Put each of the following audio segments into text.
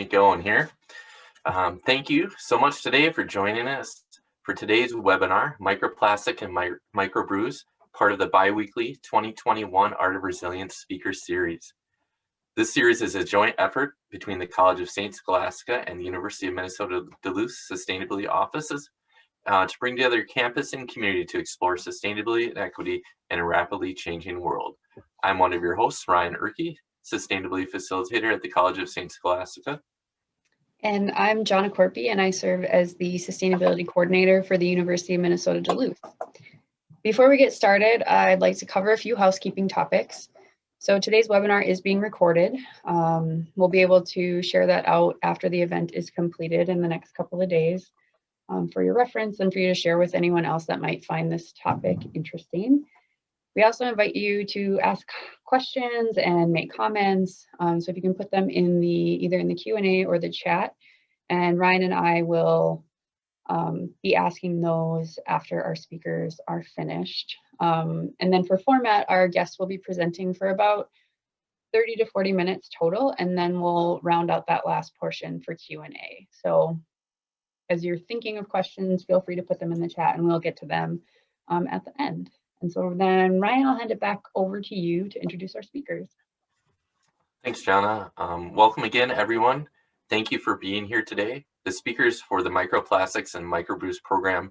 it going here. Thank you so much today for joining us for today's webinar, Microplastic and Microbrews, part of the bi-weekly 2021 Art of Resilience Speaker Series. This series is a joint effort between the College of St. Scholastica and the University of Minnesota Duluth Sustainability Offices to bring together campus and community to explore sustainability and equity in a rapidly changing world. I'm one of your hosts, Ryan Erke, Sustainability Facilitator at the College of St. Scholastica. And I'm Jonna Corpy, and I serve as the Sustainability Coordinator for the University of Minnesota Duluth. Before we get started, I'd like to cover a few housekeeping topics. So today's webinar is being recorded. We'll be able to share that out after the event is completed in the next couple of days for your reference and for you to share with anyone else that might find this topic interesting. We also invite you to ask questions and make comments. So if you can put them in either in the Q&A or the chat, and Ryan and I will be asking those after our speakers are finished. And then for format, our guests will be presenting for about 30 to 40 minutes total, and then we'll round out that last portion for Q&A. So as you're thinking of questions, feel free to put them in the chat and we'll get to them at the end. And so then, Ryan, I'll hand it back over to you to introduce our speakers. Thanks, Jonna. Welcome again, everyone. Thank you for being here today. The speakers for the Microplastics and Microbrews program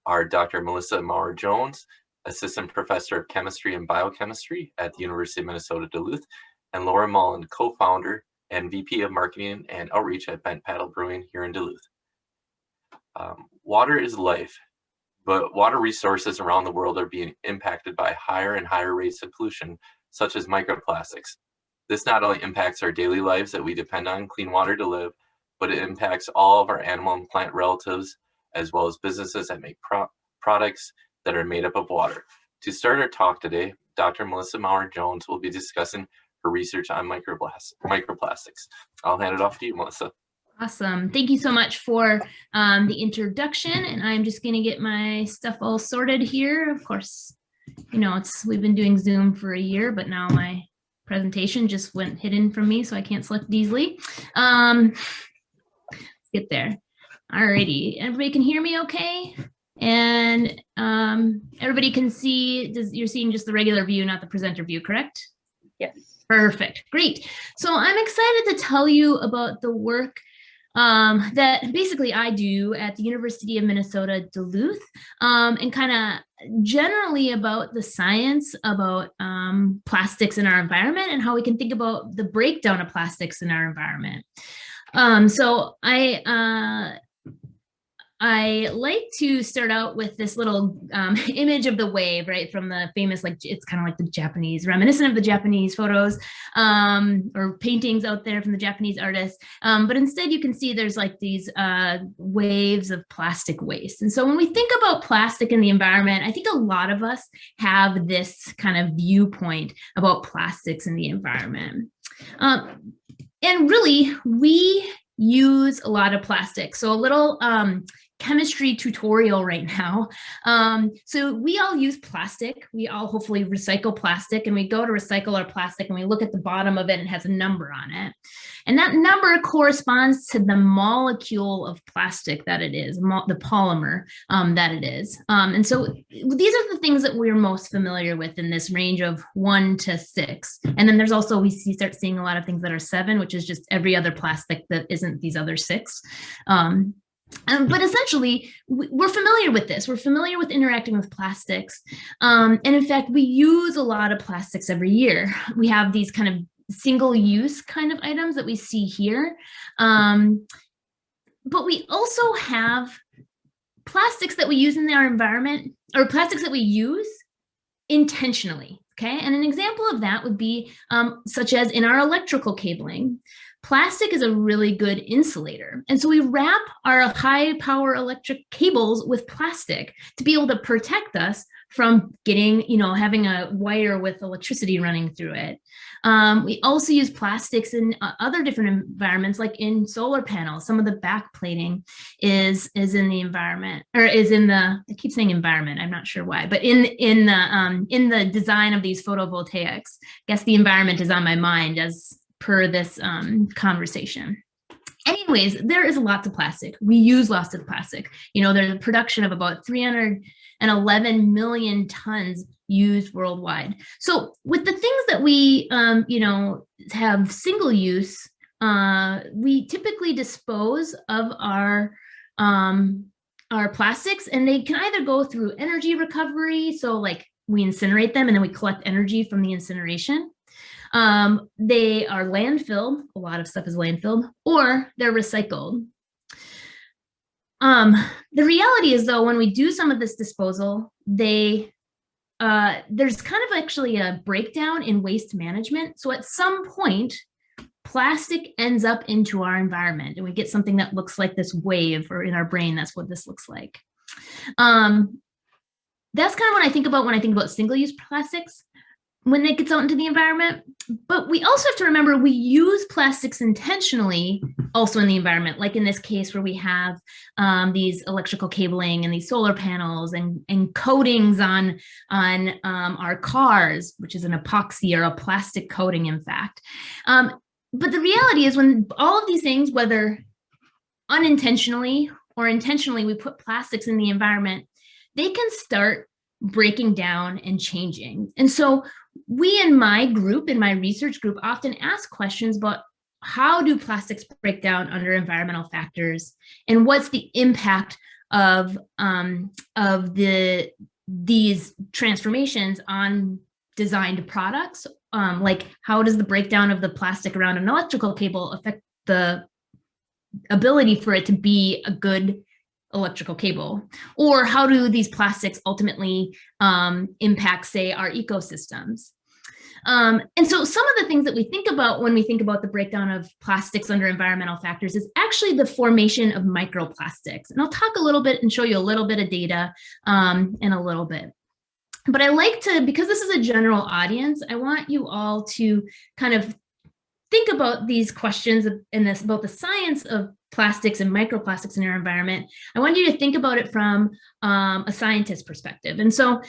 are Dr. Melissa Maurer-Jones, Assistant Professor of Chemistry and Biochemistry at the University of Minnesota Duluth, and Laura Mullen, Co-Founder and VP of Marketing and Outreach at Bent Paddle Brewing here in Duluth. Water is life. But water resources around the world are being impacted by higher and higher rates of pollution, such as microplastics. This not only impacts our daily lives that we depend on clean water to live, but it impacts all of our animal and plant relatives, as well as businesses that make products that are made up of water. To start our talk today, Dr. Melissa Maurer-Jones will be discussing her research on microplastics. I'll hand it off to you, Melissa. Awesome. Thank you so much for the introduction. And I'm just going to get my stuff all sorted here. Of course, you know, we've been doing Zoom for a year, but now my presentation just went hidden from me, so I can't select easily. Let's get there. Alrighty. Everybody can hear me okay? And everybody can see, you're seeing just the regular view, not the presenter view, correct? Yes. Perfect. Great. So I'm excited to tell you about the work that basically I do at the University of Minnesota Duluth, and kind of generally about the science about plastics in our environment and how we can think about the breakdown of plastics in our environment. So I like to start out with this little image of the wave, right, from the famous, like, it's kind of like the Japanese, reminiscent of the Japanese photos or paintings out there from the Japanese artists. But instead you can see there's like these waves of plastic waste. And so when we think about plastic in the environment, I think a lot of us have this kind of viewpoint about plastics in the environment. And really, we use a lot of plastic. So a little chemistry tutorial right now. So we all use plastic. We all hopefully recycle plastic, and we go to recycle our plastic and we look at the bottom of it and it has a number on it. And that number corresponds to the molecule of plastic that it is, the polymer that it is. And so these are the things that we're most familiar with in this range of 1 to 6. And then there's also, we start seeing a lot of things that are 7, which is just every other plastic that isn't these other 6. But essentially, we're familiar with this. We're familiar with interacting with plastics. And in fact, we use a lot of plastics every year. We have these kind of single-use kind of items that we see here. But we also have plastics that we use in our environment, or plastics that we use intentionally. Okay, and an example of that would be such as in our electrical cabling. Plastic is a really good insulator. And so we wrap our high power electric cables with plastic to be able to protect us from getting, having a wire with electricity running through it. We also use plastics in other different environments, like in solar panels. Some of the backplating is in the environment, or is in the, I keep saying environment, I'm not sure why, but in the design of these photovoltaics. I guess the environment is on my mind as per this conversation. Anyways, there is lots of plastic. We use lots of plastic. There's a production of about 311 million tons used worldwide. So with the things that we, have single use, we typically dispose of our plastics, and they can either go through energy recovery. So like we incinerate them and then we collect energy from the incineration. They are landfilled. A lot of stuff is landfilled, or they're recycled. The reality is, though, when we do some of this disposal, there's kind of actually a breakdown in waste management. So at some point, plastic ends up into our environment and we get something that looks like this wave, or in our brain, that's what this looks like. That's kind of what I think about when I think about single-use plastics, when it gets out into the environment. But we also have to remember we use plastics intentionally also in the environment, like in this case where we have these electrical cabling and these solar panels and coatings on our cars, which is an epoxy or a plastic coating, in fact. But the reality is, when all of these things, whether unintentionally or intentionally, we put plastics in the environment, they can start breaking down and changing. And so we in my group, in my research group, often ask questions about how do plastics break down under environmental factors, and what's the impact of these transformations on designed products. Like, how does the breakdown of the plastic around an electrical cable affect the ability for it to be a good electrical cable? Or how do these plastics ultimately impact, say, our ecosystems? And so some of the things that we think about when we think about the breakdown of plastics under environmental factors is actually the formation of microplastics. And I'll talk a little bit and show you a little bit of data in a little bit. But I like to, because this is a general audience, I want you all to kind of think about these questions and this about the science of plastics and microplastics in our environment. I want you to think about it from a scientist perspective. And so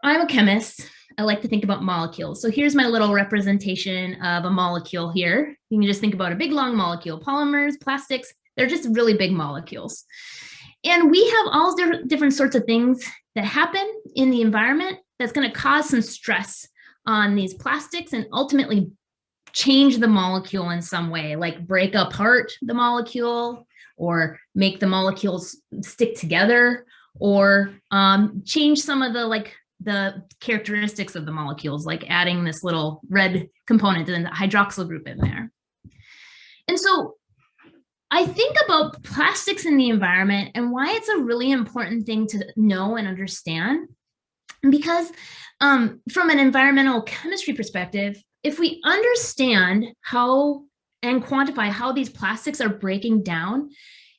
I'm a chemist. I like to think about molecules. So here's my little representation of a molecule here. You can just think about a big long molecule. Polymers, plastics, they're just really big molecules. And we have all different sorts of things that happen in the environment that's going to cause some stress on these plastics and ultimately change the molecule in some way, like break apart the molecule, or make the molecules stick together, or change some of the characteristics of the molecules, like adding this little red component and the hydroxyl group in there. And so I think about plastics in the environment and why it's a really important thing to know and understand. Because from an environmental chemistry perspective, if we understand how and quantify how these plastics are breaking down,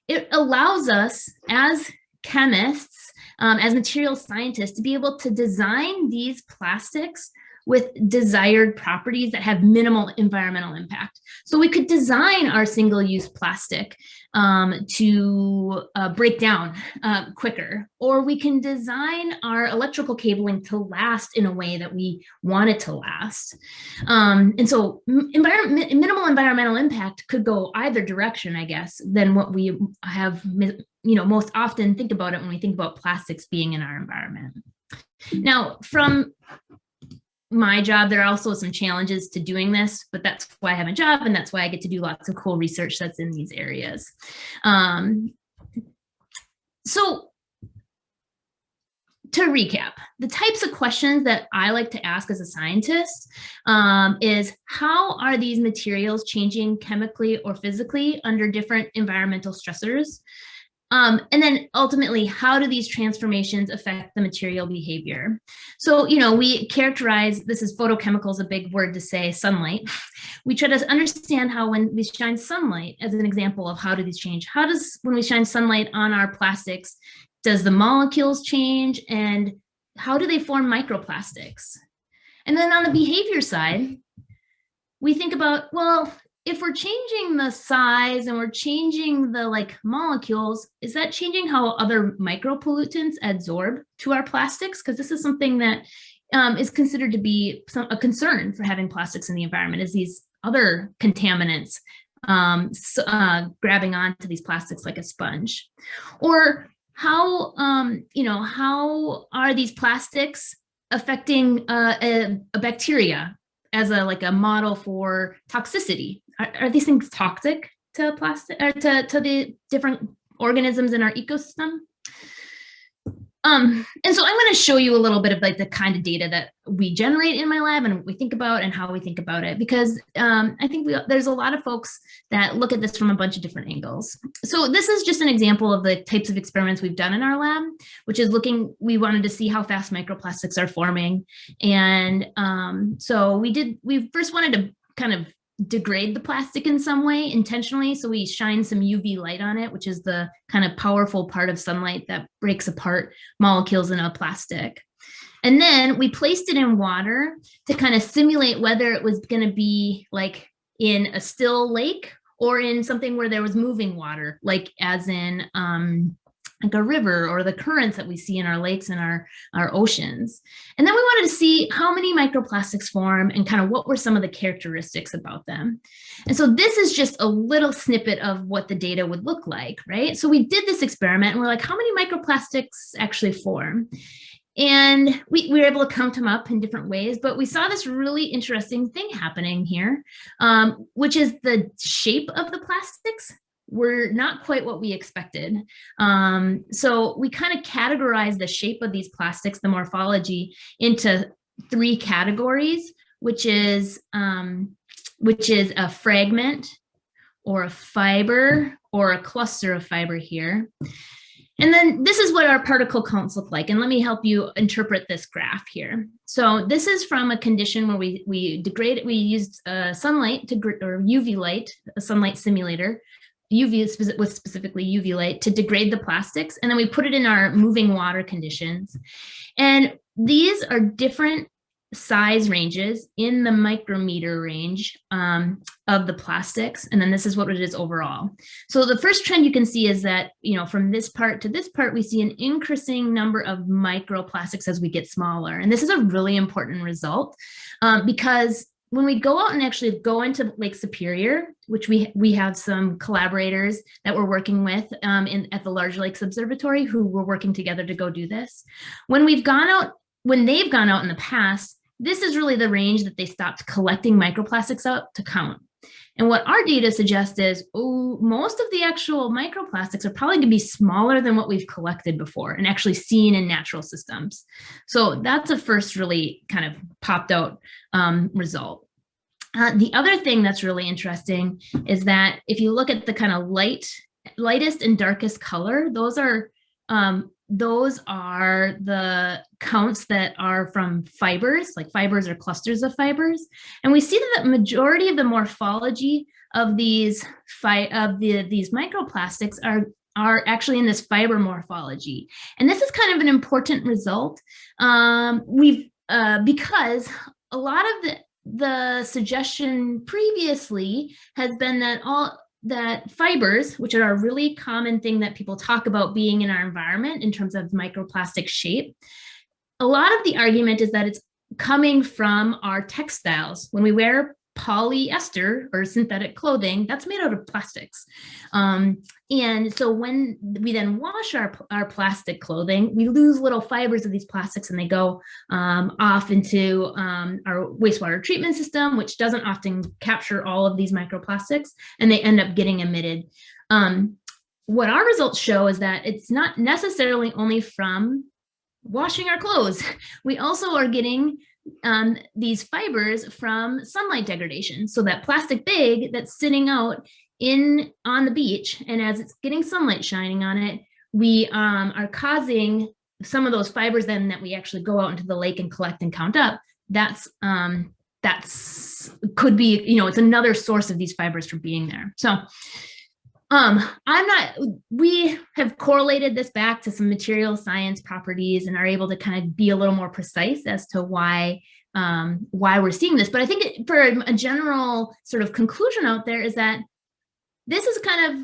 it allows us as chemists, as material scientists, to be able to design these plastics with desired properties that have minimal environmental impact. So we could design our single-use plastic to break down quicker, or we can design our electrical cabling to last in a way that we want it to last. And so minimal environmental impact could go either direction, I guess, than what we have, most often think about it when we think about plastics being in our environment. Now, from my job, there are also some challenges to doing this, but that's why I have a job, and that's why I get to do lots of cool research that's in these areas. So to recap, the types of questions that I like to ask as a scientist is, how are these materials changing chemically or physically under different environmental stressors? And then ultimately, how do these transformations affect the material behavior? So, we characterize, this is photochemicals, a big word to say, sunlight. We try to understand how, when we shine sunlight, as an example of how do these change, when we shine sunlight on our plastics, does the molecules change, and how do they form microplastics? And then on the behavior side, we think about, well, if we're changing the size and we're changing the molecules, is that changing how other micropollutants adsorb to our plastics? Because this is something that is considered to be a concern for having plastics in the environment, is these other contaminants grabbing onto these plastics like a sponge? Or how, how are these plastics affecting a bacteria as a model for toxicity? Are these things toxic to plastic or to the different organisms in our ecosystem? And so I'm going to show you a little bit of the kind of data that we generate in my lab and what we think about and how we think about it, because I think there's a lot of folks that look at this from a bunch of different angles. So this is just an example of the types of experiments we've done in our lab, which is we wanted to see how fast microplastics are forming. And so we first wanted to kind of degrade the plastic in some way intentionally. So we shine some UV light on it, which is the kind of powerful part of sunlight that breaks apart molecules in a plastic. And then we placed it in water to kind of simulate whether it was going to be like in a still lake or in something where there was moving water, like as in like a river or the currents that we see in our lakes and our oceans. And then we wanted to see how many microplastics form and kind of what were some of the characteristics about them. And so this is just a little snippet of what the data would look like, right? So we did this experiment and we're like, how many microplastics actually form? And we were able to count them up in different ways, but we saw this really interesting thing happening here, which is the shape of the plastics were not quite what we expected. So we kind of categorized the shape of these plastics, the morphology, into 3 categories, which is a fragment or a fiber or a cluster of fiber here. And then this is what our particle counts look like. And let me help you interpret this graph here. So this is from a condition where we used sunlight or UV light, a sunlight simulator, with specifically UV light to degrade the plastics. And then we put it in our moving water conditions. And these are different size ranges in the micrometer range of the plastics. And then this is what it is overall. So the first trend you can see is that, from this part to this part, we see an increasing number of microplastics as we get smaller. And this is a really important result because when we go out and actually go into Lake Superior, which we have some collaborators that we're working with at the Large Lakes Observatory who we're working together to go do this. When they've gone out in the past, this is really the range that they stopped collecting microplastics out to count. And what our data suggests is, most of the actual microplastics are probably going to be smaller than what we've collected before and actually seen in natural systems. So that's a first really kind of popped out result. The other thing that's really interesting is that if you look at the kind of lightest and darkest color, those are the counts that are from fibers, like fibers or clusters of fibers. And we see that the majority of the morphology of these microplastics are actually in this fiber morphology. And this is kind of an important result because a lot of the suggestion previously has been that fibers, which are a really common thing that people talk about being in our environment in terms of microplastic shape, a lot of the argument is that it's coming from our textiles. When we wear polyester or synthetic clothing, that's made out of plastics. And so when we then wash our plastic clothing, we lose little fibers of these plastics and they go off into our wastewater treatment system, which doesn't often capture all of these microplastics, and they end up getting emitted. What our results show is that it's not necessarily only from washing our clothes. We also are getting these fibers from sunlight degradation. So that plastic bag that's sitting out on the beach, and as it's getting sunlight shining on it, we are causing some of those fibers then that we actually go out into the lake and collect and count up. That's could be, it's another source of these fibers for being there. So we have correlated this back to some material science properties and are able to kind of be a little more precise as to why we're seeing this. But I think for a general sort of conclusion out there is that this is kind of,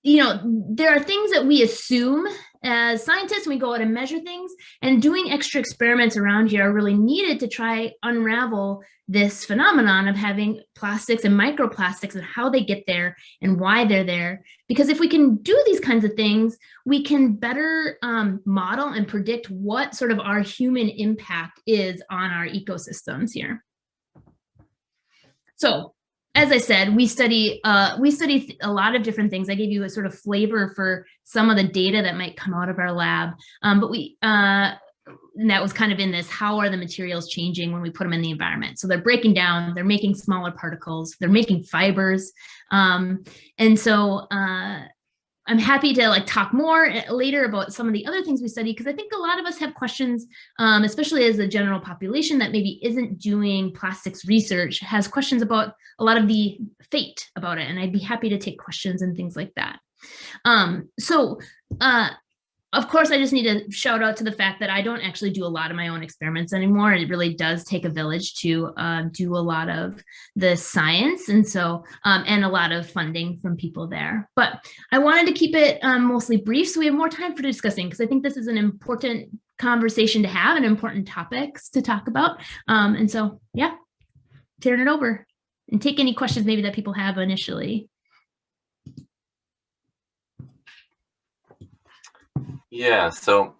there are things that we assume as scientists, we go out and measure things, and doing extra experiments around here are really needed to try unravel this phenomenon of having plastics and microplastics and how they get there and why they're there. Because if we can do these kinds of things, we can better model and predict what sort of our human impact is on our ecosystems here. So, as I said, we study a lot of different things. I gave you a sort of flavor for some of the data that might come out of our lab, but and that was kind of in this, how are the materials changing when we put them in the environment? So they're breaking down, they're making smaller particles, they're making fibers. And so I'm happy to talk more later about some of the other things we study, because I think a lot of us have questions, especially as the general population that maybe isn't doing plastics research, has questions about a lot of the fate about it. And I'd be happy to take questions and things like that. Of course, I just need to shout out to the fact that I don't actually do a lot of my own experiments anymore. It really does take a village to do a lot of the science, and so and a lot of funding from people there. But I wanted to keep it mostly brief so we have more time for discussing, because I think this is an important conversation to have and important topics to talk about. And so, yeah, turn it over and take any questions maybe that people have initially. Yeah, so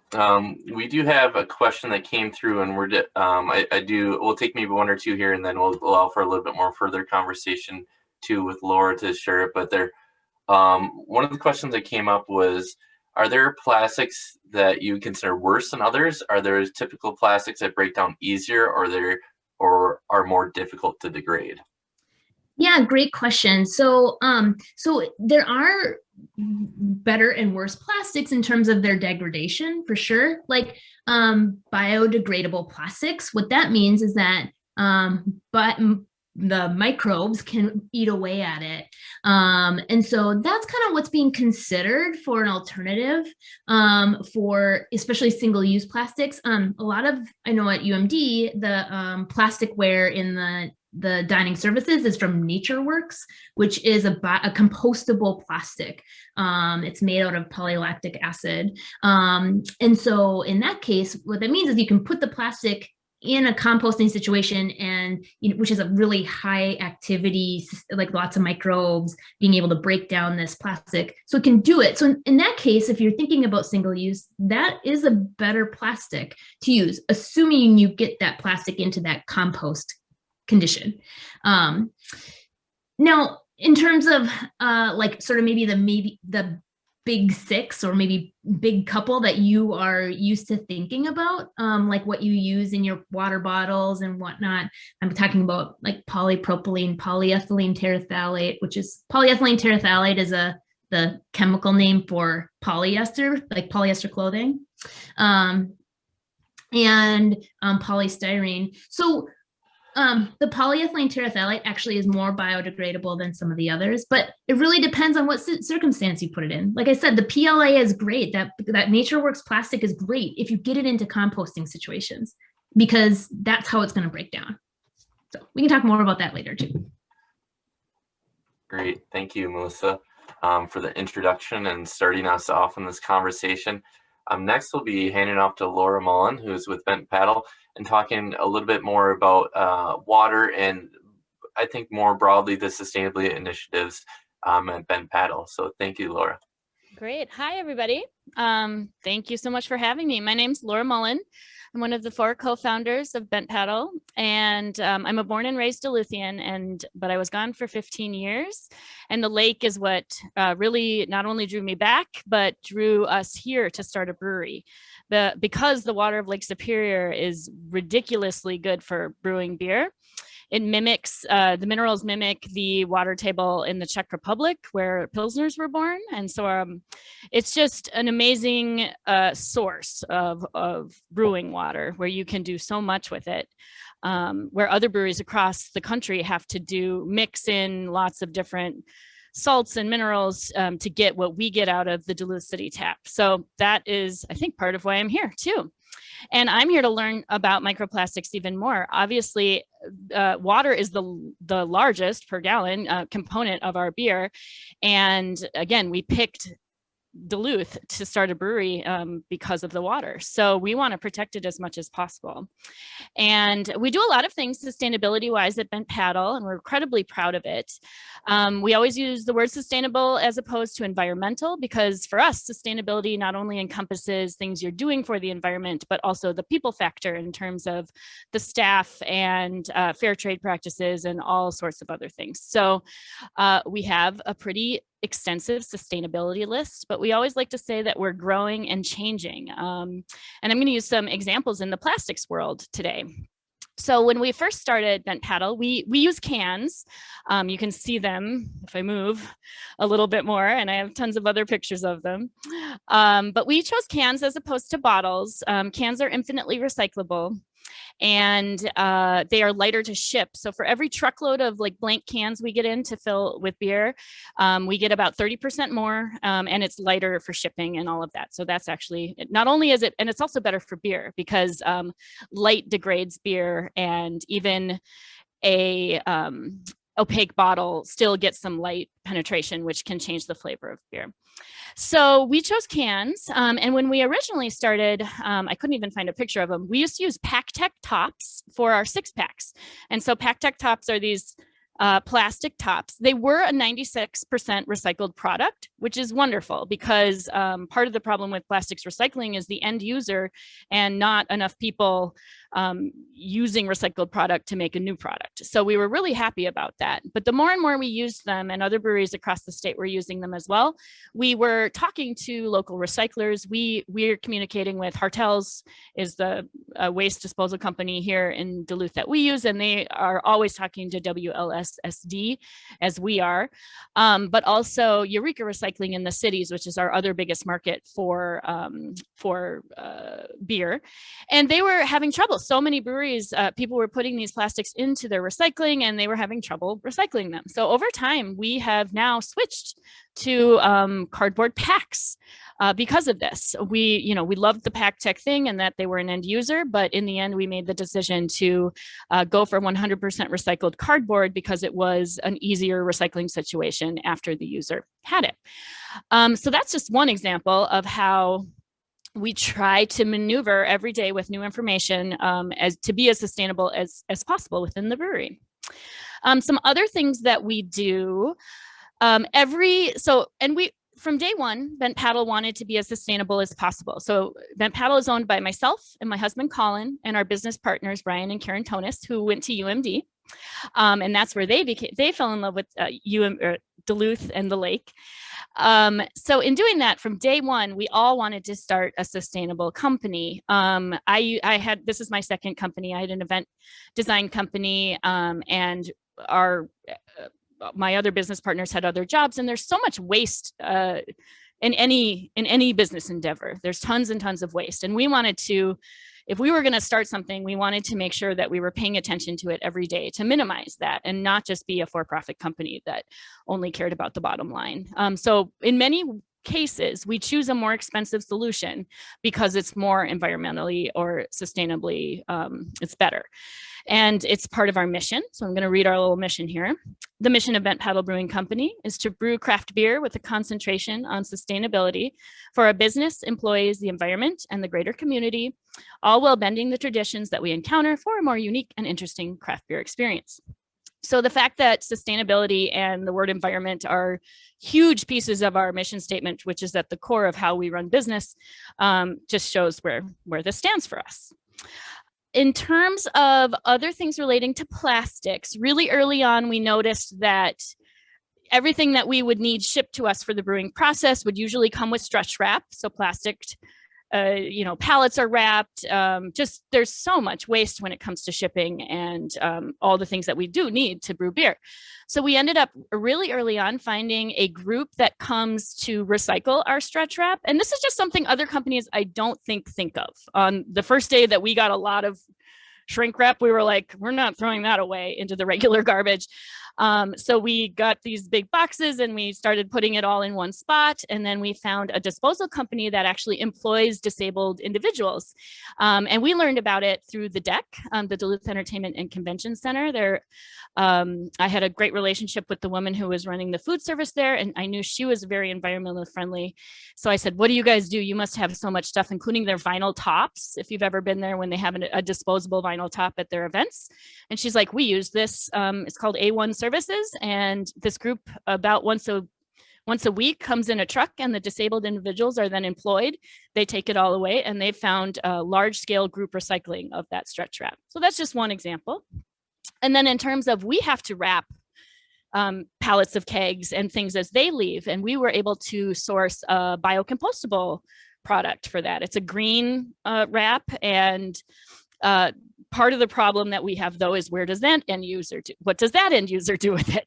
we do have a question that came through, and we'll take maybe one or two here, and then we'll allow for a little bit more further conversation too with Laura to share it. But one of the questions that came up was, are there plastics that you consider worse than others? Are there typical plastics that break down easier, or are more difficult to degrade? Yeah, great question. So there are better and worse plastics in terms of their degradation, for sure. Like biodegradable plastics, what that means is that the microbes can eat away at it. And so that's kind of what's being considered for an alternative for especially single-use plastics. A lot of, I know at UMD, the plasticware in the dining services is from NatureWorks, which is a compostable plastic. It's made out of polylactic acid. And so in that case, what that means is you can put the plastic in a composting situation, and which is a really high activity, like lots of microbes being able to break down this plastic. So it can do it. So in that case, if you're thinking about single use, that is a better plastic to use, assuming you get that plastic into that compost condition. Now, in terms of sort of maybe the big six or maybe big couple that you are used to thinking about, like what you use in your water bottles and whatnot, I'm talking about like polypropylene, polyethylene terephthalate, which is polyethylene terephthalate is the chemical name for polyester, like polyester clothing, and polystyrene. So the polyethylene terephthalate actually is more biodegradable than some of the others, but it really depends on what circumstance you put it in. Like I said, the PLA is great. That NatureWorks plastic is great if you get it into composting situations, because that's how it's going to break down. So we can talk more about that later too. Great. Thank you, Melissa, for the introduction and starting us off in this conversation. Next, we'll be handing off to Laura Mullen, who is with Bent Paddle, and talking a little bit more about water and I think more broadly the sustainability initiatives at Bent Paddle. So thank you, Laura. Great. Hi, everybody. Thank you so much for having me. My name's Laura Mullen. I'm one of the 4 co-founders of Bent Paddle, and I'm a born and raised Duluthian, but I was gone for 15 years. And the lake is what really not only drew me back, but drew us here to start a brewery. Because the water of Lake Superior is ridiculously good for brewing beer. It mimics, the minerals mimic the water table in the Czech Republic where Pilsners were born. And so it's just an amazing source of brewing water where you can do so much with it. Where other breweries across the country have to mix in lots of different salts and minerals to get what we get out of the Duluth City tap. So that is, I think, part of why I'm here too. And I'm here to learn about microplastics even more. Obviously, water is the largest per gallon component of our beer. And again, we picked Duluth to start a brewery because of the water. So we want to protect it as much as possible. And we do a lot of things sustainability wise at Bent Paddle, and we're incredibly proud of it. We always use the word sustainable as opposed to environmental, because for us, sustainability not only encompasses things you're doing for the environment, but also the people factor in terms of the staff and fair trade practices and all sorts of other things. So we have a pretty extensive sustainability list, but we always like to say that we're growing and changing. And I'm going to use some examples in the plastics world today. So when we first started Bent Paddle, we use cans. You can see them if I move a little bit more, and I have tons of other pictures of them. But we chose cans as opposed to bottles. Cans are infinitely recyclable, and they are lighter to ship. So for every truckload of like blank cans we get in to fill with beer, we get about 30% more, and it's lighter for shipping and all of that. So that's actually, not only is it, and it's also better for beer because light degrades beer, and even a opaque bottle still gets some light penetration, which can change the flavor of beer. So we chose cans. And when we originally started, I couldn't even find a picture of them. We used to use PakTech tops for our 6-packs. And so PakTech tops are these plastic tops. They were a 96% recycled product, which is wonderful because part of the problem with plastics recycling is the end user and not enough people using recycled product to make a new product. So we were really happy about that. But the more and more we used them, and other breweries across the state were using them as well, we were talking to local recyclers. We're communicating with Hartels, is the waste disposal company here in Duluth that we use, and they are always talking to WLSSD as we are, but also Eureka Recycling in the cities, which is our other biggest market for beer. And they were having trouble. So many breweries, people were putting these plastics into their recycling and they were having trouble recycling them. So over time, we have now switched to cardboard packs because of this. We loved the PakTech thing and that they were an end user, but in the end, we made the decision to go for 100% recycled cardboard because it was an easier recycling situation after the user had it. So that's just one example of how we try to maneuver every day with new information as to be as sustainable as possible within the brewery. Some other things that we do from day one, Bent Paddle wanted to be as sustainable as possible. So Bent Paddle is owned by myself and my husband, Colin, and our business partners, Brian and Karen Tonis, who went to UMD. And that's where they fell in love with Duluth and the lake. So in doing that, from day one, we all wanted to start a sustainable company. This is my second company. I had an event design company, and my other business partners had other jobs, and there's so much waste in any business endeavor. There's tons and tons of waste, and we wanted to, if we were going to start something, we wanted to make sure that we were paying attention to it every day to minimize that and not just be a for-profit company that only cared about the bottom line. So in many cases, we choose a more expensive solution because it's more environmentally or sustainably, it's better. And it's part of our mission. So I'm going to read our little mission here. The mission of Bent Paddle Brewing Company is to brew craft beer with a concentration on sustainability for our business, employees, the environment, and the greater community, all while bending the traditions that we encounter for a more unique and interesting craft beer experience. So the fact that sustainability and the word environment are huge pieces of our mission statement, which is at the core of how we run business, just shows where this stands for us. In terms of other things relating to plastics, really early on, we noticed that everything that we would need shipped to us for the brewing process would usually come with stretch wrap. So plastic, pallets are wrapped. Just there's so much waste when it comes to shipping and all the things that we do need to brew beer. So we ended up really early on finding a group that comes to recycle our stretch wrap. And this is just something other companies I don't think of. On the first day that we got a lot of shrink wrap, we were like, we're not throwing that away into the regular garbage. So we got these big boxes and we started putting it all in one spot. And then we found a disposal company that actually employs disabled individuals. And we learned about it through the DEC, the Duluth Entertainment and Convention Center. I had a great relationship with the woman who was running the food service there, and I knew she was very environmentally friendly. So I said, what do you guys do? You must have so much stuff, including their vinyl tops. If you've ever been there when they have a disposable vinyl top at their events. And she's like, we use this. It's called A1 Services. And this group about once a week comes in a truck, and the disabled individuals are then employed. They take it all away, and they found large scale group recycling of that stretch wrap. So that's just one example. And then in terms of, we have to wrap pallets of kegs and things as they leave. And we were able to source a biocompostable product for that. It's a green wrap, and part of the problem that we have, though, is where does that end user do? What does that end user do with it?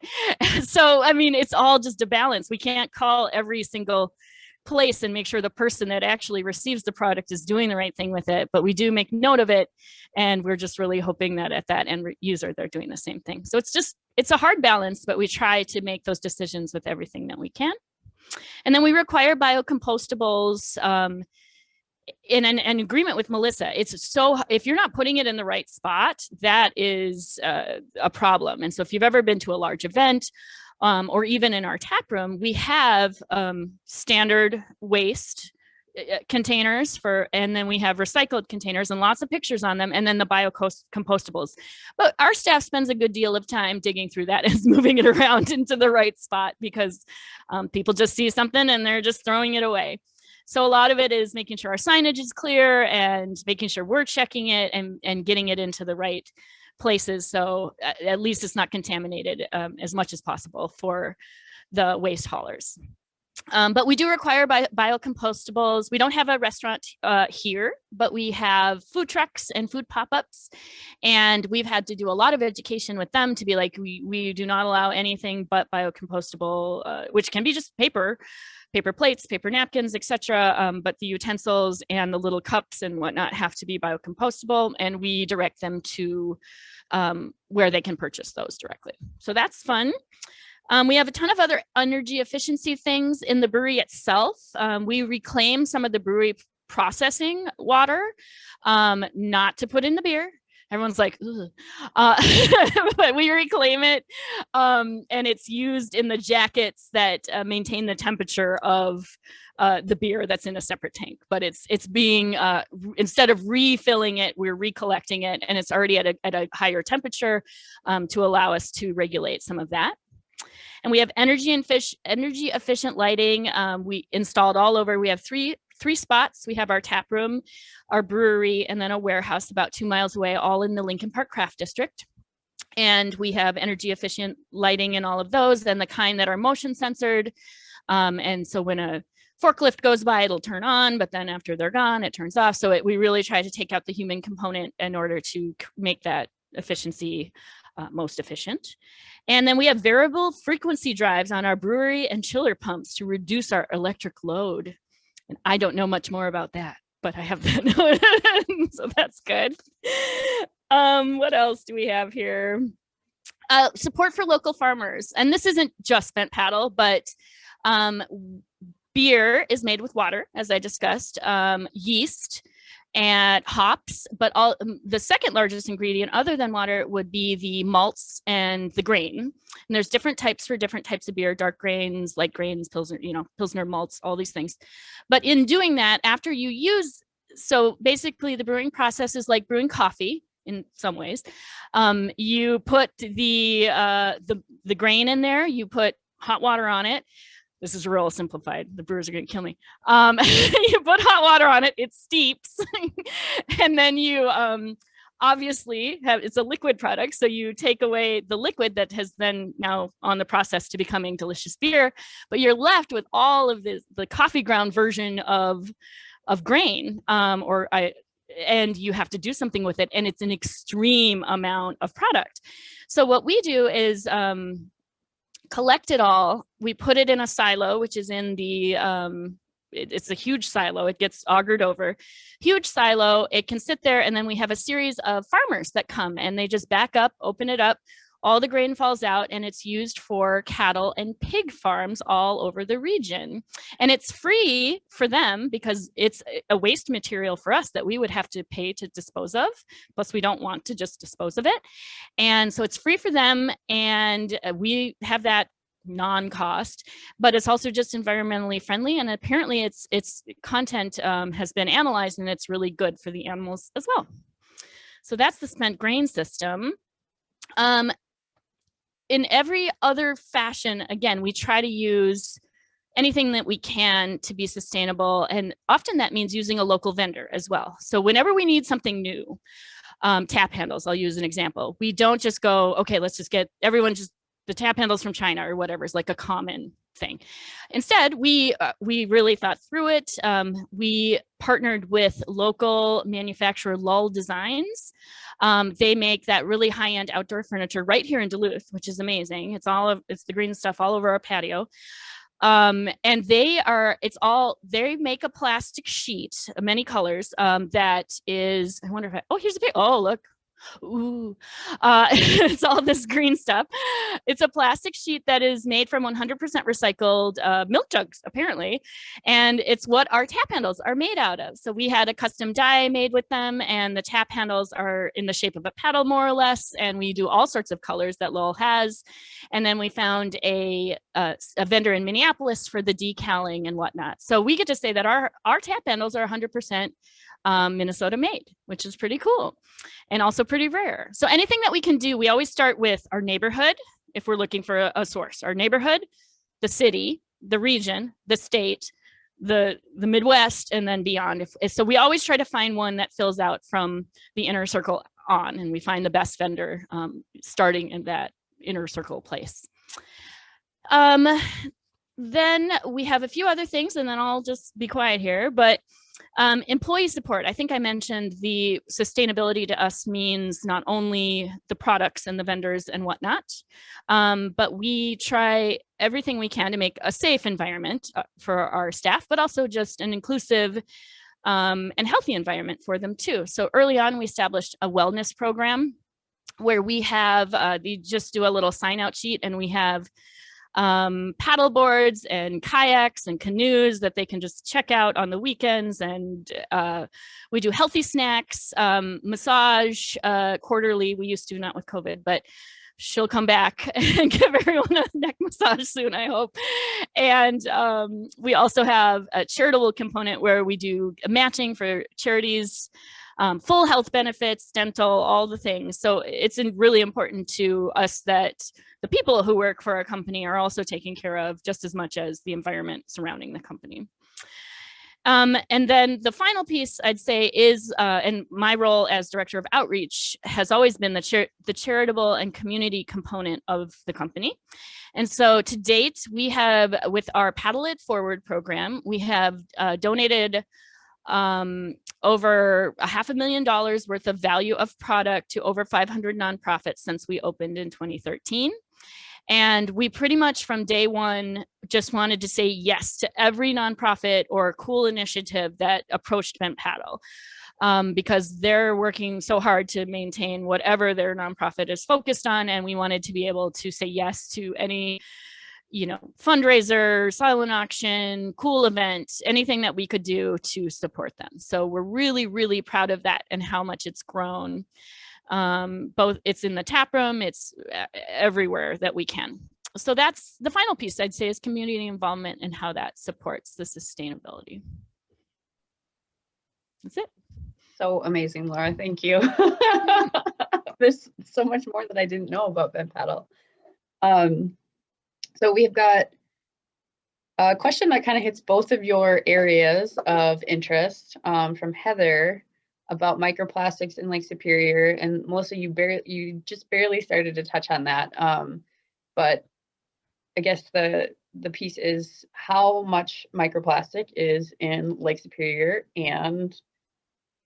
So, I mean, it's all just a balance. We can't call every single place and make sure the person that actually receives the product is doing the right thing with it, but we do make note of it. And we're just really hoping that at that end user, they're doing the same thing. So it's a hard balance, but we try to make those decisions with everything that we can. And then we require biocompostables in an agreement with Melissa. If you're not putting it in the right spot, that is a problem. And so if you've ever been to a large event, or even in our tap room, we have standard waste containers and then we have recycled containers and lots of pictures on them, and then the biocompostables. But our staff spends a good deal of time digging through that and moving it around into the right spot, because people just see something and they're just throwing it away. So a lot of it is making sure our signage is clear and making sure we're checking it and getting it into the right places. So at least it's not contaminated as much as possible for the waste haulers. But we do require biocompostables. We don't have a restaurant here, but we have food trucks and food pop-ups. And we've had to do a lot of education with them to be like, we do not allow anything but biocompostable, which can be just paper plates, paper napkins, etc. But the utensils and the little cups and whatnot have to be biocompostable, and we direct them to where they can purchase those directly. So that's fun. We have a ton of other energy efficiency things in the brewery itself. We reclaim some of the brewery processing water, not to put in the beer. Everyone's like, but we reclaim it, and it's used in the jackets that maintain the temperature of the beer that's in a separate tank. But it's being, instead of refilling it, we're recollecting it, and it's already at a higher temperature to allow us to regulate some of that. And we have energy efficient lighting. We installed all over. We have three spots. We have our tap room, our brewery, and then a warehouse about 2 miles away, all in the Lincoln Park Craft District. And we have energy efficient lighting in all of those, and the kind that are motion censored. And so when a forklift goes by, it'll turn on, but then after they're gone, it turns off. So we really try to take out the human component in order to make that efficiency most efficient. And then we have variable frequency drives on our brewery and chiller pumps to reduce our electric load. And I don't know much more about that, but I have that. So that's good. What else do we have here? Support for local farmers. And this isn't just Bent Paddle, but beer is made with water, as I discussed, yeast and hops, but the second largest ingredient other than water would be the malts and the grain. And there's different types for different types of beer: dark grains, light grains, Pilsner malts, all these things. But in doing that, after you use, so basically the brewing process is like brewing coffee in some ways. You put the grain in there, you put hot water on it. This is real simplified. The brewers are going to kill me. You put hot water on it, it steeps, and then you obviously it's a liquid product. So you take away the liquid that has then now on the process to becoming delicious beer, but you're left with all of the coffee ground version of grain, and you have to do something with it, and it's an extreme amount of product. So what we do is collect it all. We put it in a silo, which is in the, it's a huge silo. It gets augered over. Huge silo. It can sit there, and then we have a series of farmers that come and they just back up, open it up, all the grain falls out, and it's used for cattle and pig farms all over the region. And it's free for them because it's a waste material for us that we would have to pay to dispose of. Plus, we don't want to just dispose of it. And so it's free for them, and we have that non-cost, but it's also just environmentally friendly, and apparently its content has been analyzed, and it's really good for the animals as well. So that's the spent grain system. In every other fashion, again, we try to use anything that we can to be sustainable, and often that means using a local vendor as well. So whenever we need something new, tap handles, I'll use an example. We don't just go, okay, let's just get everyone just the tap handles from China or whatever is like a common thing. Instead, we really thought through it. We partnered with local manufacturer Lull Designs. They make that really high-end outdoor furniture right here in Duluth, which is amazing. It's the green stuff all over our patio. And they make a plastic sheet, many colors, that is, I wonder if here's a pic. Oh, look. Ooh, it's all this green stuff. It's a plastic sheet that is made from 100% recycled milk jugs, apparently. And it's what our tap handles are made out of. So we had a custom die made with them, and the tap handles are in the shape of a paddle, more or less. And we do all sorts of colors that Lowell has. And then we found a vendor in Minneapolis for the decaling and whatnot. So we get to say that our tap handles are 100% Minnesota made, which is pretty cool and also pretty rare. So anything that we can do, we always start with our neighborhood. If we're looking for a source, our neighborhood, the city, the region, the state, the Midwest, and then beyond. So we always try to find one that fills out from the inner circle on, and we find the best vendor starting in that inner circle place. Then we have a few other things, and then I'll just be quiet here, but employee support. I think I mentioned the sustainability to us means not only the products and the vendors and whatnot, but we try everything we can to make a safe environment for our staff, but also just an inclusive and healthy environment for them too. So early on, we established a wellness program where we have, they just do a little sign out sheet, and we have paddle boards and kayaks and canoes that they can just check out on the weekends. And we do healthy snacks, massage quarterly. We used to, not with COVID, but she'll come back and give everyone a neck massage soon, I hope. And we also have a charitable component where we do matching for charities, full health benefits, dental, all the things. So it's really important to us that the people who work for our company are also taken care of just as much as the environment surrounding the company. And then the final piece I'd say is, and my role as director of outreach has always been the charitable and community component of the company. And so to date, we have, with our Paddle It Forward program, we have donated over $500,000 worth of value of product to over 500 nonprofits since we opened in 2013. And we pretty much from day one just wanted to say yes to every nonprofit or cool initiative that approached Bent Paddle, because they're working so hard to maintain whatever their nonprofit is focused on. And we wanted to be able to say yes to any, fundraiser, silent auction, cool event, anything that we could do to support them. So we're really, really proud of that and how much it's grown. Both it's in the tap room, it's everywhere that we can. So that's the final piece I'd say is community involvement and how that supports the sustainability. That's it. So amazing, Laura. Thank you. There's so much more that I didn't know about Bent Paddle. So we've got a question that kind of hits both of your areas of interest from Heather about microplastics in Lake Superior, and Melissa, you just barely started to touch on that, but I guess the piece is how much microplastic is in Lake Superior, and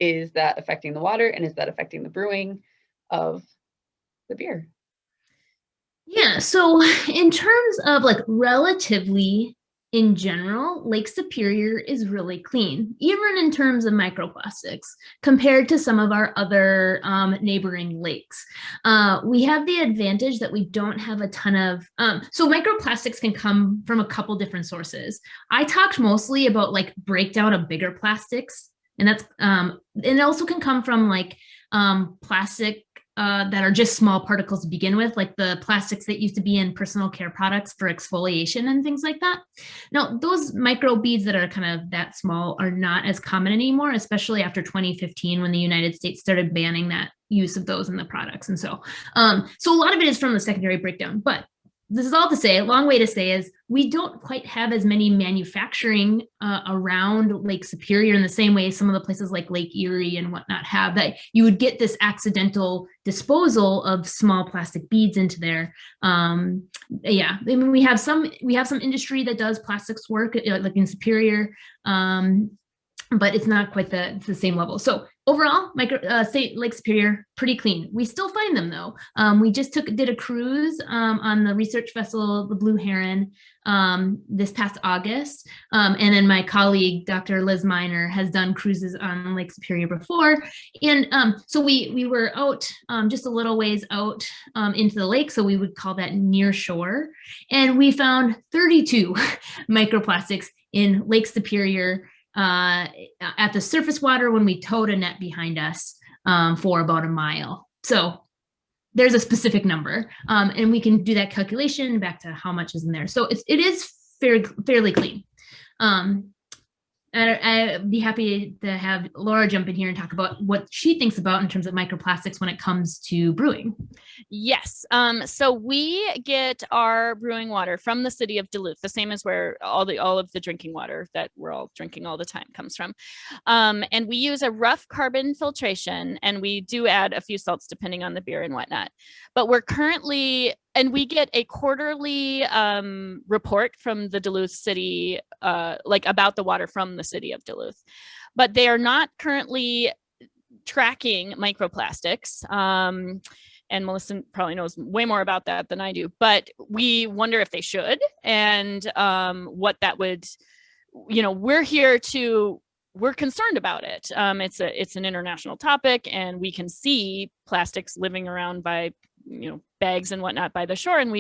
is that affecting the water, and is that affecting the brewing of the beer? Yeah, so in terms of like relatively in general, Lake Superior is really clean, even in terms of microplastics, compared to some of our other neighboring lakes. We have the advantage that we don't have a ton of, so microplastics can come from a couple different sources. I talked mostly about like breakdown of bigger plastics, and that's, and it also can come from like plastic that are just small particles to begin with, like the plastics that used to be in personal care products for exfoliation and things like that. Now, those micro beads that are kind of that small are not as common anymore, especially after 2015 when the United States started banning that use of those in the products. And so, so a lot of it is from the secondary breakdown, but this is all to say, a long way to say is we don't quite have as many manufacturing around Lake Superior in the same way some of the places like Lake Erie and whatnot have, that you would get this accidental disposal of small plastic beads into there. Yeah, I mean, we have some industry that does plastics work like in Superior, but it's not quite the same level. So overall, Lake Superior, pretty clean. We still find them though. We just did a cruise on the research vessel, the Blue Heron, this past August. And then my colleague, Dr. Liz Miner, has done cruises on Lake Superior before. And so we were out just a little ways out into the lake. So we would call that near shore. And we found 32 microplastics in Lake Superior at the surface water when we towed a net behind us for about a mile. So there's a specific number, and we can do that calculation back to how much is in there. So it is fairly clean. I'd be happy to have Laura jump in here and talk about what she thinks about in terms of microplastics when it comes to brewing. Yes. So we get our brewing water from the city of Duluth, the same as where all of the drinking water that we're all drinking all the time comes from. And we use a rough carbon filtration, and we do add a few salts depending on the beer and whatnot. But we're currently, and we get a quarterly report from the Duluth city, like about the water from the city of Duluth, but they are not currently tracking microplastics. And Melissa probably knows way more about that than I do, but we wonder if they should, and what that would, we're concerned about it. It's an international topic, and we can see plastics living around by, bags and whatnot by the shore. And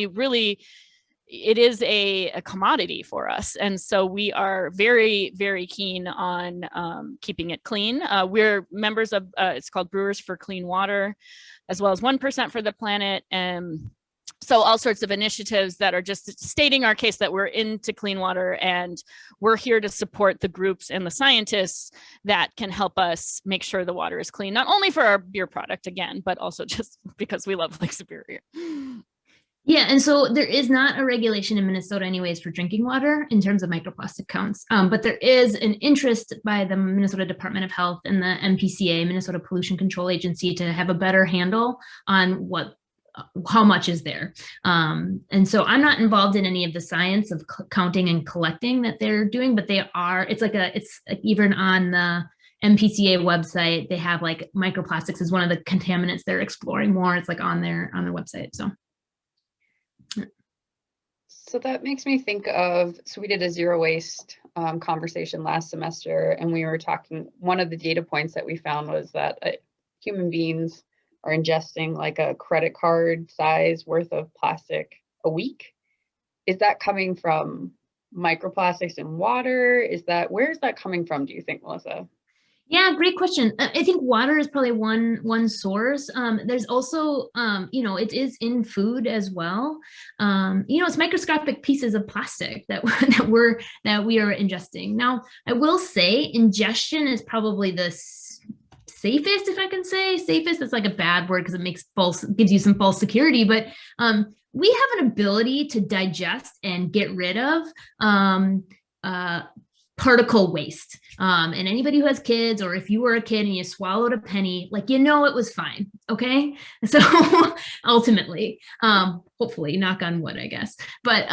it is a commodity for us. And so we are very, very keen on keeping it clean. We're members of, it's called Brewers for Clean Water, as well as 1% for the Planet. And so all sorts of initiatives that are just stating our case that we're into clean water, and we're here to support the groups and the scientists that can help us make sure the water is clean, not only for our beer product again, but also just because we love Lake Superior. Yeah, and so there is not a regulation in Minnesota anyways for drinking water in terms of microplastic counts, but there is an interest by the Minnesota Department of Health and the MPCA, Minnesota Pollution Control Agency, to have a better handle on how much is there. And so I'm not involved in any of the science of counting and collecting that they're doing, but it's even on the MPCA website, they have like microplastics is one of the contaminants they're exploring more. It's like on their website, so. So that makes me think of, so we did a zero waste conversation last semester, and we were talking, one of the data points that we found was that human beings are ingesting like a credit card size worth of plastic a week. Is that coming from microplastics in water? Where is that coming from, do you think, Melissa? Yeah, great question. I think water is probably one source. There's also, it is in food as well. It's microscopic pieces of plastic that we are ingesting. Now, I will say ingestion is probably the safest, if I can say safest. It's like a bad word because it gives you some false security, but we have an ability to digest and get rid of particle waste. And anybody who has kids, or if you were a kid and you swallowed a penny, it was fine. Okay. So ultimately, hopefully, knock on wood, I guess. But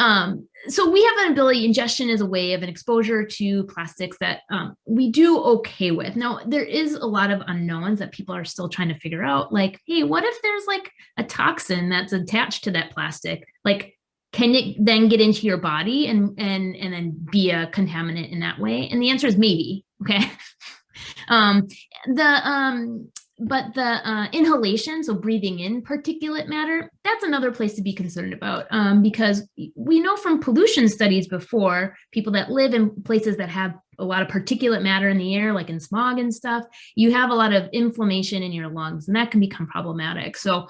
so we have an ability, ingestion is a way of an exposure to plastics that we do okay with. Now, there is a lot of unknowns that people are still trying to figure out, like, hey, what if there's like a toxin that's attached to that plastic? Like, can it then get into your body and then be a contaminant in that way? And the answer is maybe. Okay. But the inhalation, so breathing in particulate matter, that's another place to be concerned about, because we know from pollution studies before, people that live in places that have a lot of particulate matter in the air, like in smog and stuff, you have a lot of inflammation in your lungs, and that can become problematic. So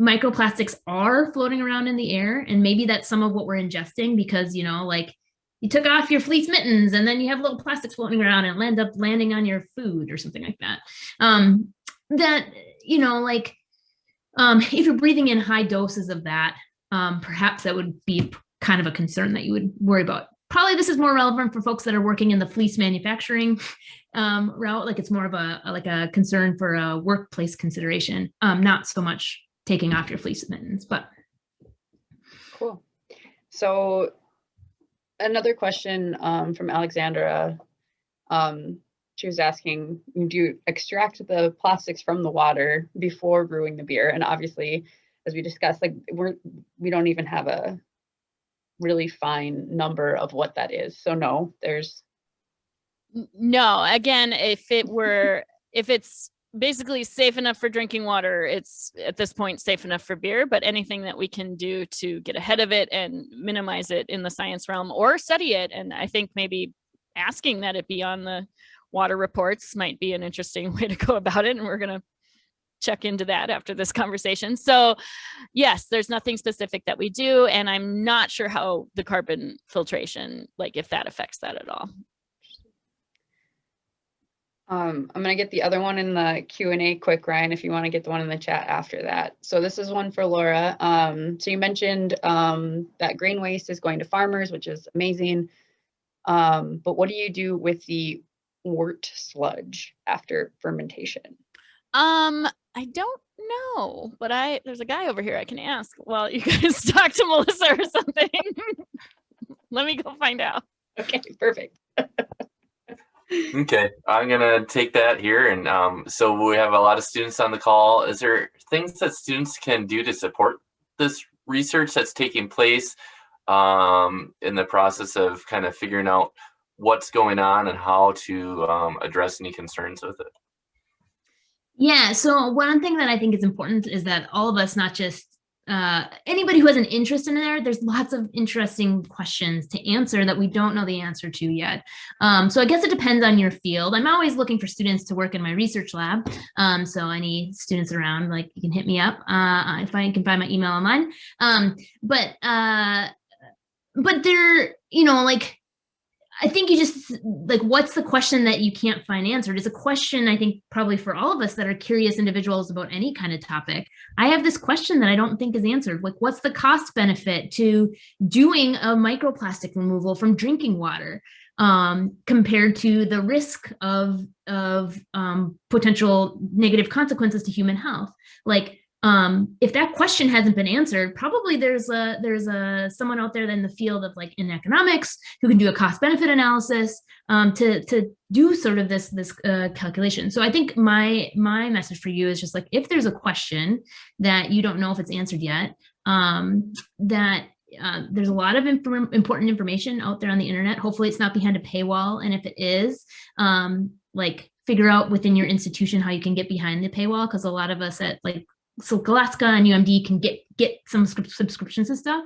microplastics are floating around in the air, and maybe that's some of what we're ingesting, because, you know, like, you took off your fleece mittens and then you have little plastics floating around and end up landing on your food or something like that. That, you know, like, if you're breathing in high doses of that, perhaps that would be kind of a concern that you would worry about. Probably this is more relevant for folks that are working in the fleece manufacturing route. Like, it's more of a concern for a workplace consideration, not so much taking off your fleece mittens, but. Cool. So another question from Alexandra. She was asking, do you extract the plastics from the water before brewing the beer? And obviously, as we discussed, like, we don't even have a really fine number of what that is. So no, no. Again, if it's basically safe enough for drinking water, it's at this point safe enough for beer. But anything that we can do to get ahead of it and minimize it in the science realm or study it, and I think maybe asking that it be on the water reports might be an interesting way to go about it, and we're going to check into that after this conversation. So yes, there's nothing specific that we do, and I'm not sure how the carbon filtration, like, if that affects that at all. I'm going to get the other one in the Q&A quick, Ryan, if you want to get the one in the chat after that. So this is one for Laura. So you mentioned that grain waste is going to farmers, which is amazing. But what do you do with the wort sludge after fermentation? I don't know, but there's a guy over here I can ask while you guys talk to Melissa or something. Let me go find out. Okay, perfect. Okay, I'm gonna take that here, and so we have a lot of students on the call. Is there things that students can do to support this research that's taking place in the process of kind of figuring out what's going on and how to address any concerns with it? Yeah, so one thing that I think is important is that all of us, not just anybody who has an interest in there's lots of interesting questions to answer that we don't know the answer to yet. So I guess it depends on your field. I'm always looking for students to work in my research lab. So any students around, like, you can hit me up if I can find my email online. But there, you know, like, I think you just, like, what's the question that you can't find answered? It's a question, I think, probably for all of us that are curious individuals about any kind of topic. I have this question that I don't think is answered. Like, what's the cost benefit to doing a microplastic removal from drinking water compared to the risk of potential negative consequences to human health? Like, if that question hasn't been answered, probably there's someone out there in the field of, like, in economics who can do a cost benefit analysis to do sort of this calculation. So I think my message for you is just, like, if there's a question that you don't know if it's answered yet, there's a lot of important information out there on the internet. Hopefully it's not behind a paywall, and if it is, like, figure out within your institution how you can get behind the paywall, because a lot of us at, like, so Alaska and UMD can get some subscriptions and stuff.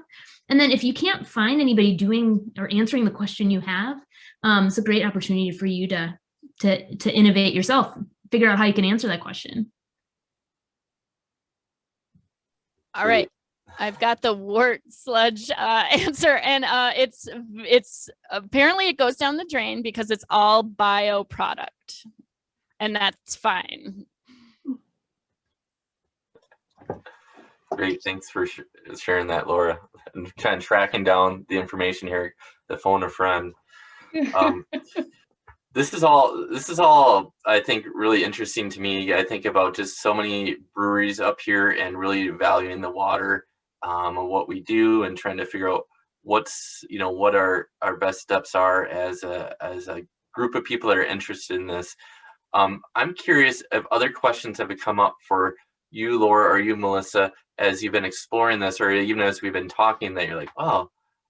And then if you can't find anybody doing or answering the question you have, it's a great opportunity for you to innovate yourself, figure out how you can answer that question. All right, I've got the wort sludge answer, and it's apparently it goes down the drain because it's all bioproduct, and that's fine. Great, thanks for sharing that, Laura, and kind of tracking down the information here, the phone a friend. This is all I think really interesting to me. I think about just so many breweries up here and really valuing the water and what we do, and trying to figure out what our best steps are as a group of people that are interested in this. I'm curious if other questions have come up for you, Laura, or you, Melissa, as you've been exploring this, or even as we've been talking, that you're like, oh,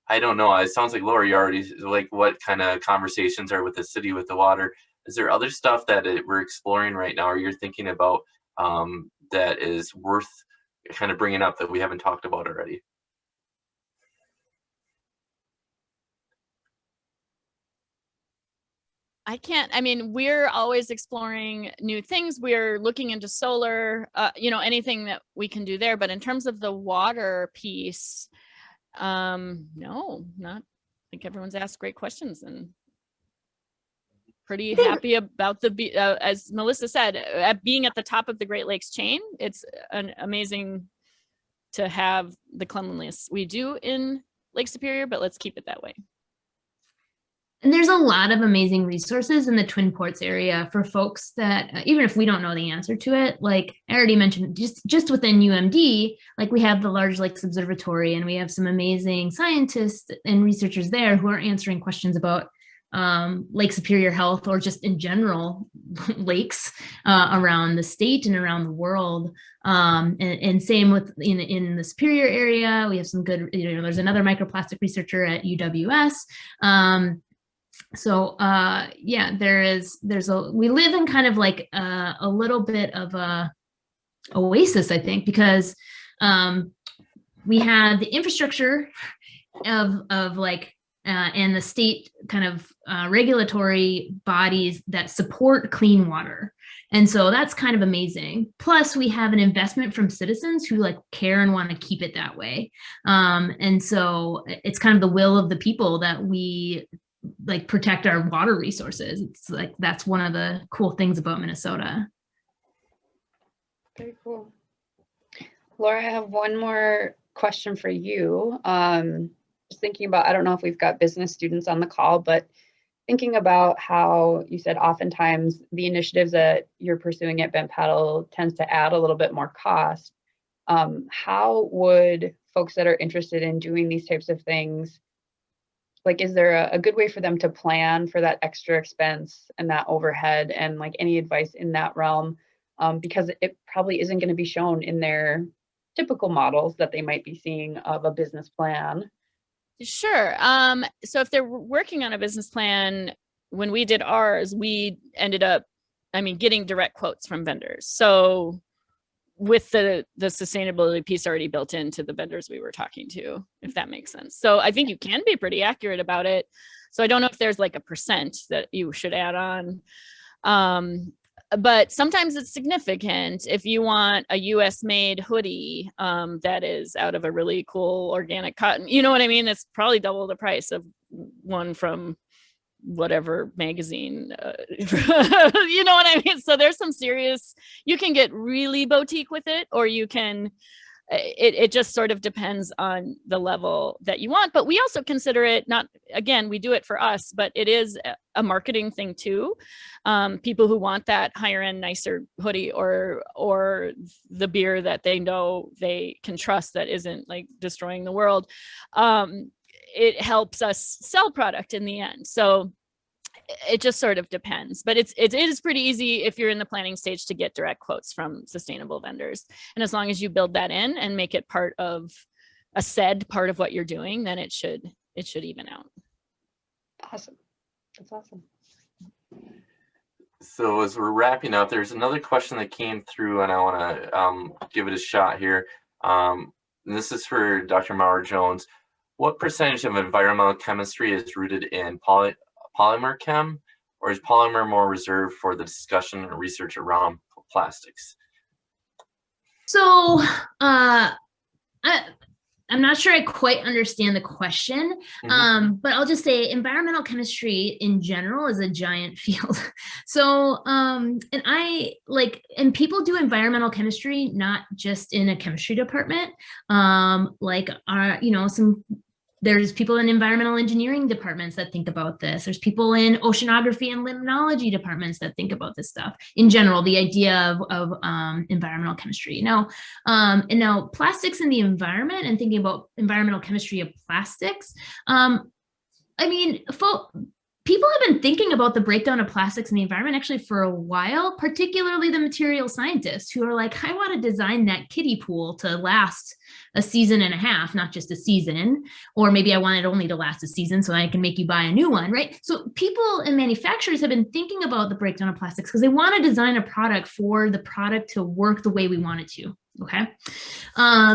I don't know. It sounds like, Laura, you already, like, what kind of conversations are with the city, with the water? Is there other stuff that we're exploring right now, or you're thinking about that is worth kind of bringing up that we haven't talked about already? I mean, we're always exploring new things. We're looking into solar, anything that we can do there. But in terms of the water piece, no, not. I think everyone's asked great questions and pretty happy about as Melissa said, being at the top of the Great Lakes chain. It's amazing to have the cleanliness we do in Lake Superior, but let's keep it that way. And there's a lot of amazing resources in the Twin Ports area for folks that, even if we don't know the answer to it, like I already mentioned, just within UMD, like we have the Large Lakes Observatory, and we have some amazing scientists and researchers there who are answering questions about Lake Superior health, or just in general lakes around the state and around the world. And same with in the Superior area, we have some good, there's another microplastic researcher at UWS. So yeah, we live in kind of like a little bit of a oasis, I think, because we have the infrastructure of like and the state kind of regulatory bodies that support clean water. And so that's kind of amazing. Plus we have an investment from citizens who like care and want to keep it that way. And so it's kind of the will of the people that we like protect our water resources. It's like, that's one of the cool things about Minnesota. Very cool. Laura, I have one more question for you. Just thinking about, I don't know if we've got business students on the call, but thinking about how you said oftentimes the initiatives that you're pursuing at Bent Paddle tends to add a little bit more cost. How would folks that are interested in doing these types of things, like, is there a good way for them to plan for that extra expense and that overhead, and like any advice in that realm? Because it probably isn't going to be shown in their typical models that they might be seeing of a business plan. Sure. So if they're working on a business plan, when we did ours, we ended up, getting direct quotes from vendors. So with the sustainability piece already built into the vendors we were talking to, if that makes sense. So I think you can be pretty accurate about it. So I don't know if there's like a percent that you should add on. But sometimes it's significant. If you want a US made hoodie that is out of a really cool organic cotton, you know what I mean? It's probably double the price of one from whatever magazine, you know what I mean? So there's some serious, you can get really boutique with it, or you can, it just sort of depends on the level that you want. But we also consider it not, again, we do it for us, but it is a marketing thing too. People who want that higher end, nicer hoodie, or the beer that they know they can trust that isn't like destroying the world. It helps us sell product in the end. So it just sort of depends, but it is pretty easy if you're in the planning stage to get direct quotes from sustainable vendors. And as long as you build that in and make it part of part of what you're doing, then it should even out. Awesome. That's awesome. So as we're wrapping up, there's another question that came through, and I want to give it a shot here. And this is for Dr. Maurer-Jones. What percentage of environmental chemistry is rooted in polymer chem, or is polymer more reserved for the discussion and research around plastics? So I'm not sure I quite understand the question, but I'll just say environmental chemistry in general is a giant field. So, and people do environmental chemistry, not just in a chemistry department, there's people in environmental engineering departments that think about this. There's people in oceanography and limnology departments that think about this stuff. In general, the idea of environmental chemistry. Now, plastics in the environment and thinking about environmental chemistry of plastics. people have been thinking about the breakdown of plastics in the environment actually for a while, particularly the material scientists who are like, I want to design that kiddie pool to last a season and a half, not just a season, or maybe I want it only to last a season so I can make you buy a new one, right? So people and manufacturers have been thinking about the breakdown of plastics because they want to design a product for the product to work the way we want it to. Okay.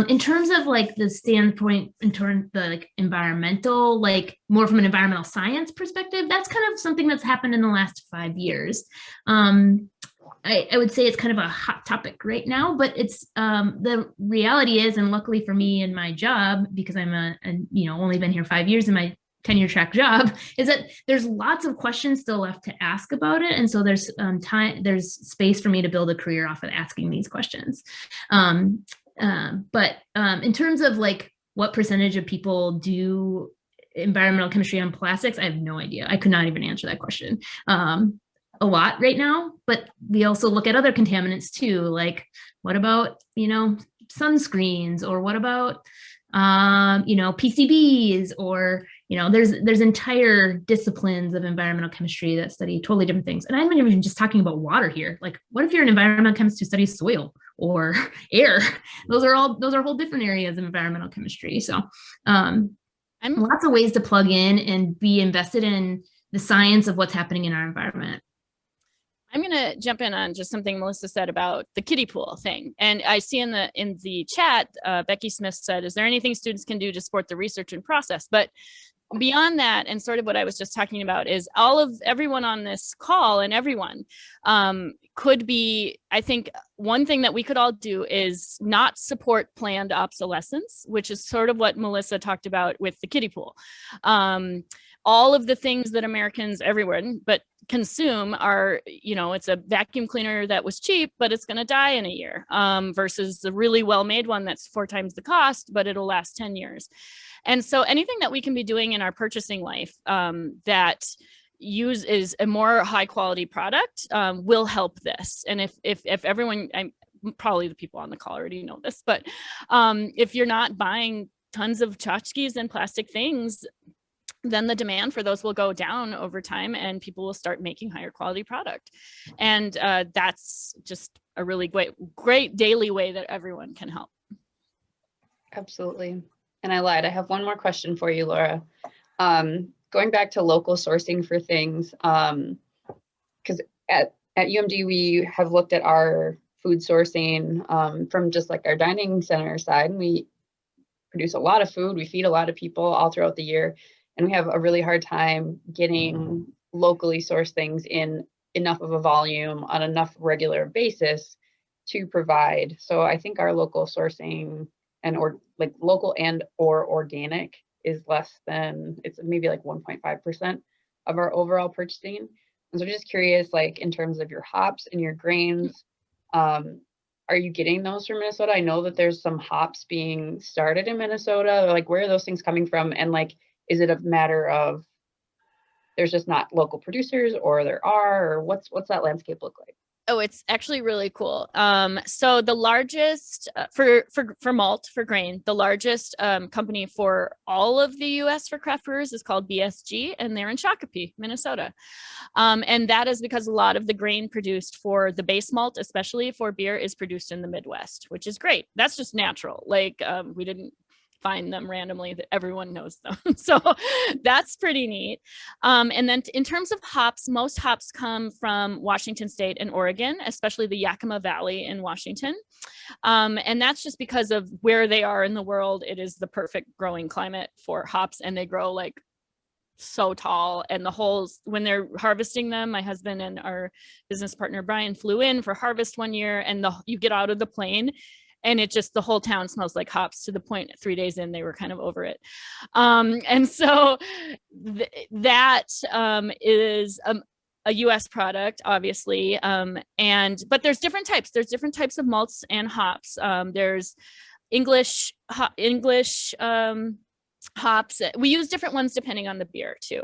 In terms of like the standpoint, in terms of the like environmental, like more from an environmental science perspective, that's kind of something that's happened in the last 5 years. I would say it's kind of a hot topic right now, but it's the reality is, and luckily for me in my job, because I'm only been here 5 years in my tenure track job, is that there's lots of questions still left to ask about it. And so there's there's space for me to build a career off of asking these questions. But in terms of like what percentage of people do environmental chemistry on plastics, I have no idea. I could not even answer that question. A lot right now, but we also look at other contaminants too. Like what about, sunscreens, or what about, PCBs, or, there's entire disciplines of environmental chemistry that study totally different things. And I'm not even just talking about water here. Like what if you're an environmental chemist who studies soil or air? Those are whole different areas of environmental chemistry. So lots of ways to plug in and be invested in the science of what's happening in our environment. I'm going to jump in on just something Melissa said about the kiddie pool thing. And I see in the chat, Becky Smith said, is there anything students can do to support the research and process? But beyond that, and sort of what I was just talking about, is everyone on this call and everyone could be, I think one thing that we could all do is not support planned obsolescence, which is sort of what Melissa talked about with the kiddie pool. All of the things that Americans everywhere, but consume are, it's a vacuum cleaner that was cheap, but it's going to die in a year, versus the really well-made one that's 4 times the cost, but it'll last 10 years. And so anything that we can be doing in our purchasing life that is a more high quality product will help this. And if everyone, probably the people on the call already know this, but if you're not buying tons of tchotchkes and plastic things, then the demand for those will go down over time and people will start making higher quality product. And that's just a really great daily way that everyone can help. Absolutely. And I lied. I have one more question for you, Laura. Going back to local sourcing for things, because at UMD, we have looked at our food sourcing from just like our dining center side. And we produce a lot of food. We feed a lot of people all throughout the year. And we have a really hard time getting locally sourced things in enough of a volume on enough regular basis to provide. So I think our local sourcing local and or organic is less than, it's maybe like 1.5% of our overall purchasing. And so just curious, like in terms of your hops and your grains, are you getting those from Minnesota? I know that there's some hops being started in Minnesota. Like where are those things coming from? And like, is it a matter of there's just not local producers, or there are, or what's that landscape look like? Oh, it's actually really cool. So the largest for malt, for grain, the largest company for all of the US for craft brewers is called BSG, and they're in Shakopee, Minnesota. And that is because a lot of the grain produced for the base malt, especially for beer, is produced in the Midwest, which is great. That's just natural. Like we didn't find them randomly, that everyone knows them. So that's pretty neat. And then in terms of hops, most hops come from Washington State and Oregon, especially the Yakima Valley in Washington. And that's just because of where they are in the world. It is the perfect growing climate for hops, and they grow like so tall. And when they're harvesting them, my husband and our business partner Brian flew in for harvest one year, and you get out of the plane and the whole town smells like hops, to the point 3 days in, they were kind of over it. And so that is a US product, obviously. But there's different types. There's different types of malts and hops. There's English hops. We use different ones depending on the beer too.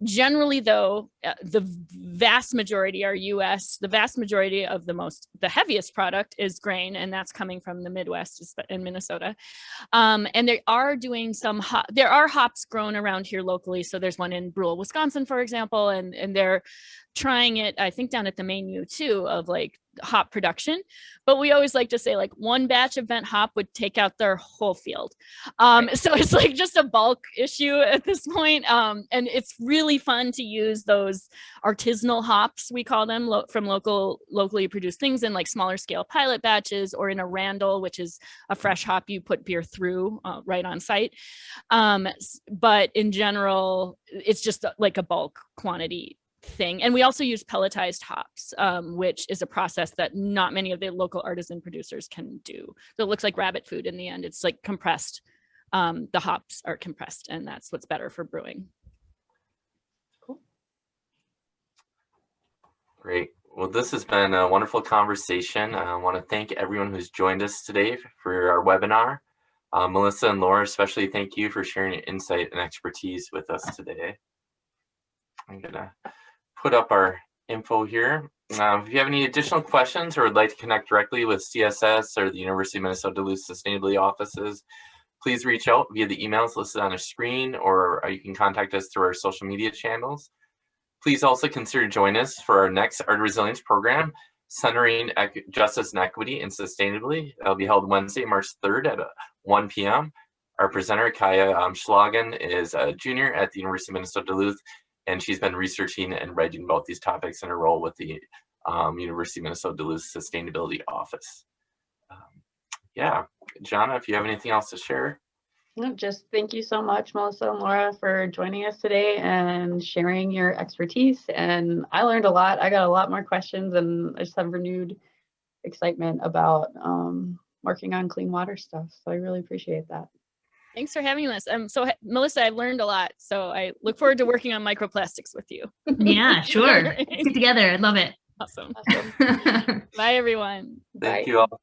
Generally though, the vast majority are US. The vast majority of the heaviest product is grain, and that's coming from the Midwest in Minnesota. And they are doing there are hops grown around here locally. So there's one in Brewing, Wisconsin, for example, and they're trying it, I think, down at the Maine U too, of like hop production. But we always like to say like one batch of bent hop would take out their whole field. So it's like just a bulk issue at this point. And it's really fun to use those artisanal hops, we call them, from locally produced things in like smaller scale pilot batches, or in a randle, which is a fresh hop you put beer through right on site. But in general, it's just like a bulk quantity thing. And we also use pelletized hops, which is a process that not many of the local artisan producers can do. So it looks like rabbit food in the end. It's like compressed. The hops are compressed, and that's what's better for brewing. Cool. Great. Well, this has been a wonderful conversation. I want to thank everyone who's joined us today for our webinar. Melissa and Laura, especially thank you for sharing your insight and expertise with us today. I'm going to put up our info here. If you have any additional questions or would like to connect directly with CSS or the University of Minnesota Duluth Sustainability offices, please reach out via the emails listed on the screen, or you can contact us through our social media channels. Please also consider joining us for our next Art of Resilience program, Centering Justice and Equity and Sustainability. That'll be held Wednesday, March 3rd at 1 p.m. Our presenter, Kaya Schlagen, is a junior at the University of Minnesota Duluth, and she's been researching and writing about these topics in her role with the University of Minnesota Duluth Sustainability Office. Yeah, Jana, if you have anything else to share. No, just thank you so much, Melissa and Laura, for joining us today and sharing your expertise. And I learned a lot. I got a lot more questions, and I just have renewed excitement about working on clean water stuff. So I really appreciate that. Thanks for having us. So Melissa, I've learned a lot. So I look forward to working on microplastics with you. Yeah, sure. Let's get together. I'd love it. Awesome. Bye, everyone. Thank you all.